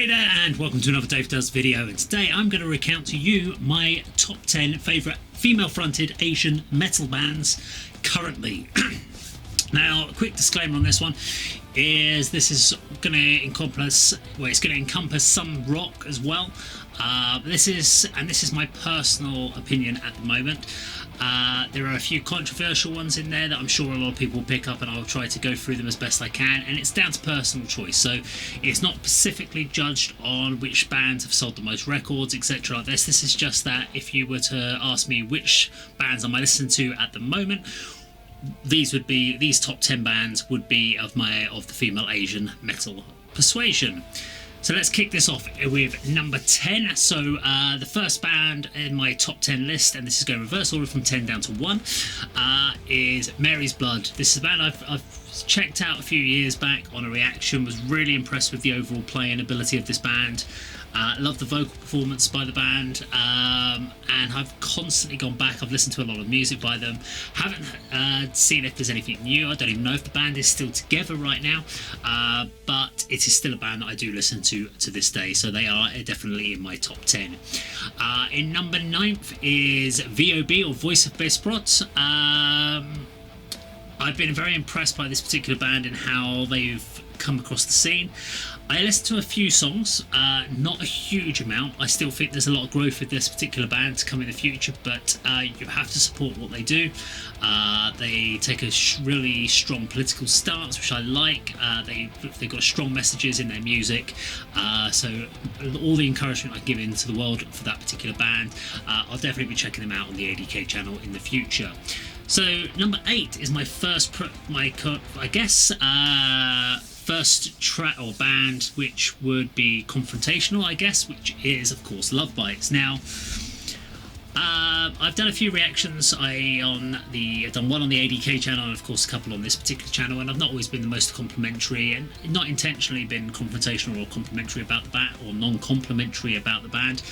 Hey there, and welcome to another Dave Does video, and today I'm going to recount to you my top 10 favourite female-fronted Asian metal bands currently. Now, a quick disclaimer on this one is this is going to encompass, some rock as well. This is my personal opinion at the moment. There are a few controversial ones in there that I'm sure a lot of people will pick up, and I'll try to go through them as best I can, and it's down to personal choice, so it's not specifically judged on which bands have sold the most records, etc. like this. This is just that if you were to ask me which bands am I listening to at the moment, these top 10 bands would be of the female Asian metal persuasion. So let's kick this off with number 10. So the first band in my top 10 list, and this is going reverse order from 10 down to 1, is Mary's Blood. This is a band I've checked out a few years back on a reaction, was really impressed with the overall playing ability of this band. Love the vocal performance by the band, and I've constantly gone back. I've listened to a lot of music by them. Haven't seen if there's anything new. I don't even know if the band is still together right now, but it is still a band that I do listen to this day, so they are definitely in my top 10. In number 9th is VOB, or Voice of Bespot. I've been very impressed by this particular band and how they've come across the scene. I listened to a few songs, not a huge amount. I still think there's a lot of growth with this particular band to come in the future, but you have to support what they do. They take a really strong political stance, which I like. They've got strong messages in their music, so all the encouragement I give into the world for that particular band. I'll definitely be checking them out on the ADK channel in the future. So number 8 is my first track or band, which would be confrontational, I guess, which is of course Love Bites. Now, I've done a few reactions. I've done one on the ADK channel, and of course a couple on this particular channel, and I've not always been the most complimentary, and not intentionally been confrontational or complimentary about the band, or non-complimentary about the band,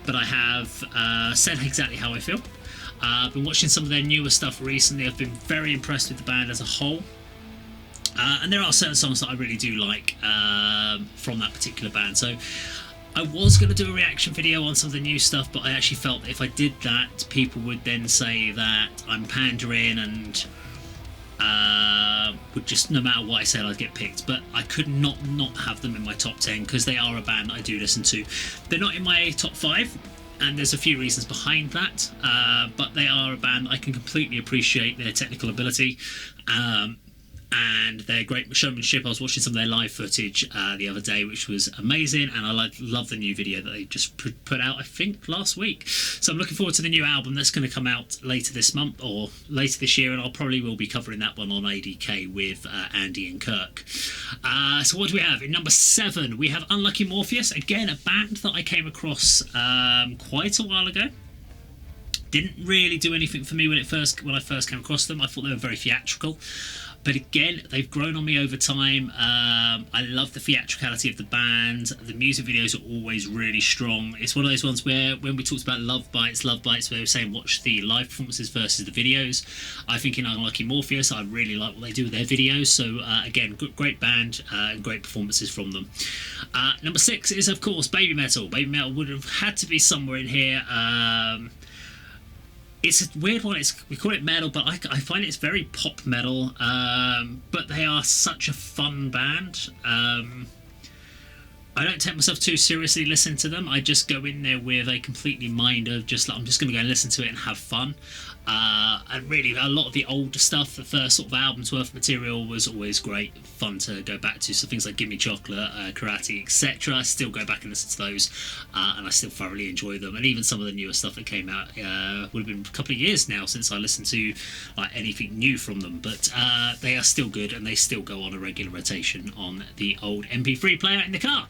but I have said exactly how I feel. I've been watching some of their newer stuff recently. I've been very impressed with the band as a whole. And there are certain songs that I really do like from that particular band. So I was going to do a reaction video on some of the new stuff, but I actually felt that if I did that, people would then say that I'm pandering and would just, no matter what I said, I'd get picked. But I could not have them in my top 10 because they are a band that I do listen to. They're not in my top 5. And there's a few reasons behind that, but they are a band I can completely appreciate their technical ability and their great showmanship. I was watching some of their live footage the other day, which was amazing, and I love the new video that they just put out, I think, last week. So I'm looking forward to the new album that's going to come out later this month or later this year, and I'll probably will be covering that one on ADK with Andy and Kirk. So what do we have? In number 7, we have Unlucky Morpheus, again a band that I came across quite a while ago. Didn't really do anything for me when I first came across them. I thought they were very theatrical. But again, they've grown on me over time. I love the theatricality of the band. The music videos are always really strong. It's one of those ones where, when we talked about Love Bites, where we were saying watch the live performances versus the videos. I think in Unlucky Morpheus, I really like what they do with their videos. So again, great band and great performances from them. Number 6 is, of course, Babymetal. Babymetal would have had to be somewhere in here. It's a weird one. We call it metal, but I find it's very pop metal. But they are such a fun band. I don't take myself too seriously listening to them. I just go in there with a completely mind of just like, I'm just going to go and listen to it and have fun. And really, a lot of the older stuff, the first sort of album's worth of material, was always great fun to go back to. So things like Gimme Chocolate, Karate, etc. I still go back and listen to those, and I still thoroughly enjoy them. And even some of the newer stuff that came out would have been a couple of years now since I listened to anything new from them. But they are still good, and they still go on a regular rotation on the old MP3 player in the car.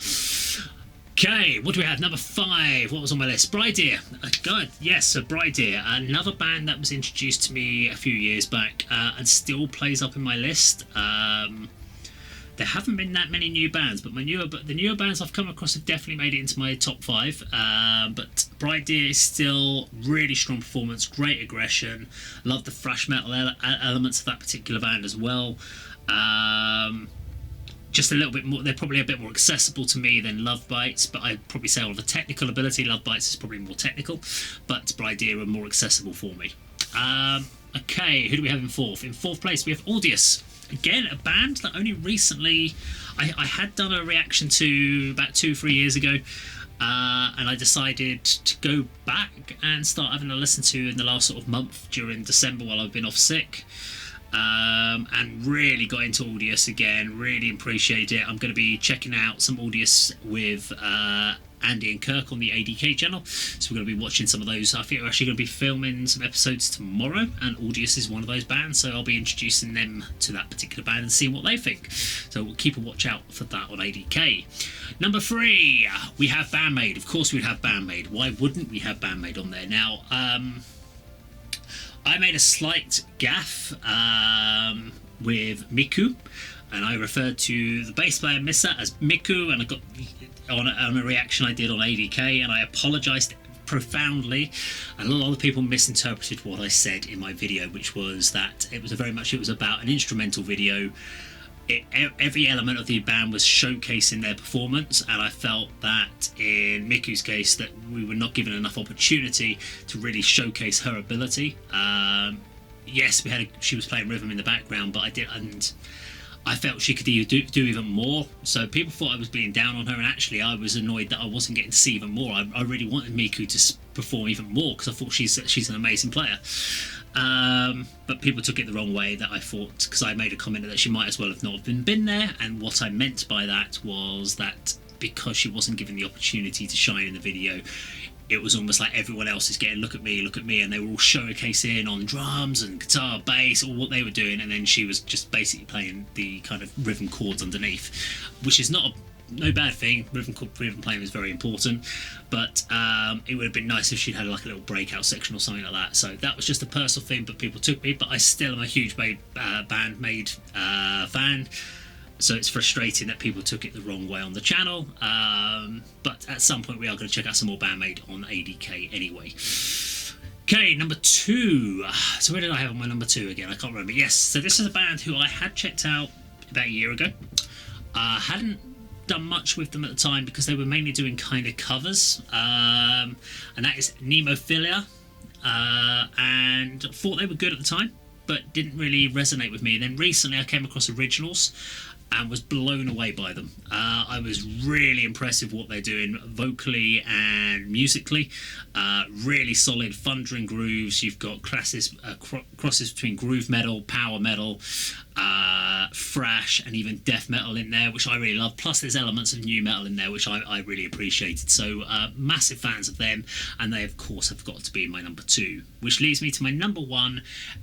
Okay, what do we have? Number 5. What was on my list? Bride Deer. God, yes, so Bride Deer. Another band that was introduced to me a few years back and still plays up in my list. There haven't been that many new bands, but the newer bands I've come across have definitely made it into my top 5. But Bride Deer is still really strong performance, great aggression. Love the thrash metal elements of that particular band as well. just a little bit more. They're probably a bit more accessible to me than Love Bites, but I'd probably say on the technical ability, Love Bites is probably more technical, but Bridea are more accessible for me. Okay, who do we have in fourth? In fourth place, we have Audius. Again, a band that only recently I had done a reaction to about 2-3 years ago, and I decided to go back and start having a listen to in the last sort of month during December while I've been off sick. And really got into Audius again, really appreciate it. I'm going to be checking out some Audius with Andy and Kirk on the ADK channel, so we're going to be watching some of those. I think we're actually going to be filming some episodes tomorrow, and Audius is one of those bands, so I'll be introducing them to that particular band and seeing what they think, so we'll keep a watch out for that on ADK. Number 3, we have Bandmade. Of course we'd have Bandmade. Why wouldn't we have Bandmade on there? Now, I made a slight gaffe with Miku, and I referred to the bass player Missa as Miku, and I got on a reaction I did on ADK, and I apologised profoundly, and a lot of people misinterpreted what I said in my video, which was that it was about an instrumental video. Every element of the band was showcasing their performance, and I felt that in Miku's case that we were not given enough opportunity to really showcase her ability. Yes, she was playing rhythm in the background, but I felt she could do even more. So people thought I was being down on her, and actually I was annoyed that I wasn't getting to see even more. I really wanted Miku to perform even more because I thought she's an amazing player. But people took it the wrong way, that I thought, because I made a comment that she might as well have not been there, and what I meant by that was that because she wasn't given the opportunity to shine in the video, it was almost like everyone else is getting look at me, and they were all showcasing on drums and guitar, bass, or what they were doing, and then she was just basically playing the kind of rhythm chords underneath, which is no bad thing. Rhythm playing is very important, but it would have been nice if she'd had like a little breakout section or something like that. So that was just a personal thing, but people took me. But I still am a huge Bandmade fan. So it's frustrating that people took it the wrong way on the channel, but at some point we are going to check out some more Bandmade on ADK anyway. Okay, number 2. So where did I have on my number 2 again? I can't remember. Yes, so this is a band who I had checked out about a year ago. Hadn't done much with them at the time because they were mainly doing kind of covers, and that is Nemophilia, and thought they were good at the time, but didn't really resonate with me. And then recently I came across originals and was blown away by them. I was really impressed with what they're doing vocally and musically. Really solid thundering grooves. You've got crosses between groove metal, power metal, thrash, and even death metal in there, which I really love. Plus there's elements of new metal in there, which I really appreciated. So massive fans of them, and they of course have got to be my number 2, which leads me to my number 1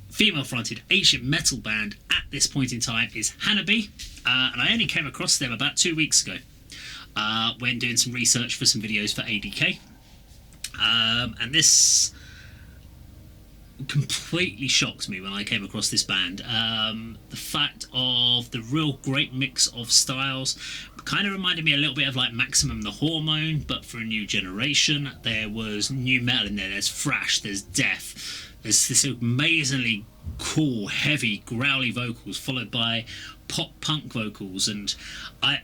female-fronted Asian metal band at this point in time is Hanabi, and I only came across them about 2 weeks ago when doing some research for some videos for ADK, and this completely shocked me when I came across this band. The fact of the real great mix of styles kind of reminded me a little bit of like Maximum the Hormone, but for a new generation. There was new metal in there, there's thrash, there's death, there's this amazingly cool, heavy, growly vocals followed by pop punk vocals, and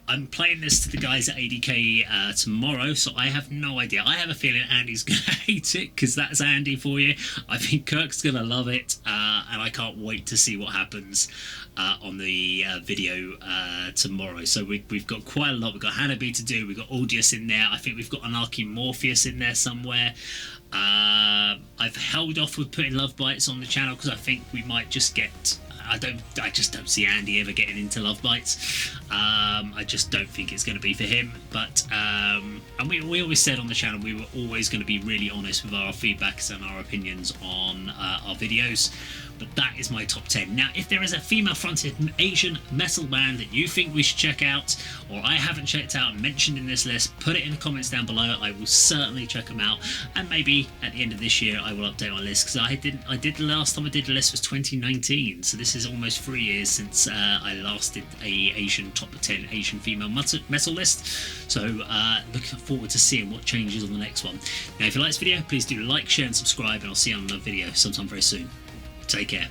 I'm playing this to the guys at ADK tomorrow, so I have no idea. I have a feeling Andy's going to hate it, because that's Andy for you. I think Kirk's going to love it, and I can't wait to see what happens on the video tomorrow. So we've got quite a lot. We've got Hanabi to do, we've got Audius in there, I think we've got Anarchy Morpheus in there somewhere. I've held off with putting Love Bites on the channel because I think we might just get... I just don't see Andy ever getting into Love Bites. I just don't think it's going to be for him. But and we always said on the channel we were always going to be really honest with our feedbacks and our opinions on our videos. But that is my top 10. Now, if there is a female-fronted Asian metal band that you think we should check out, or I haven't checked out and mentioned in this list, put it in the comments down below. I will certainly check them out, and maybe at the end of this year I will update my list, because I did the last time I did the list was 2019, so this is almost 3 years since I last did a Asian top 10 Asian female metal list. So looking forward to seeing what changes on the next one. Now, if you like this video, please do like, share, and subscribe, and I'll see you on another video sometime very soon. Take care.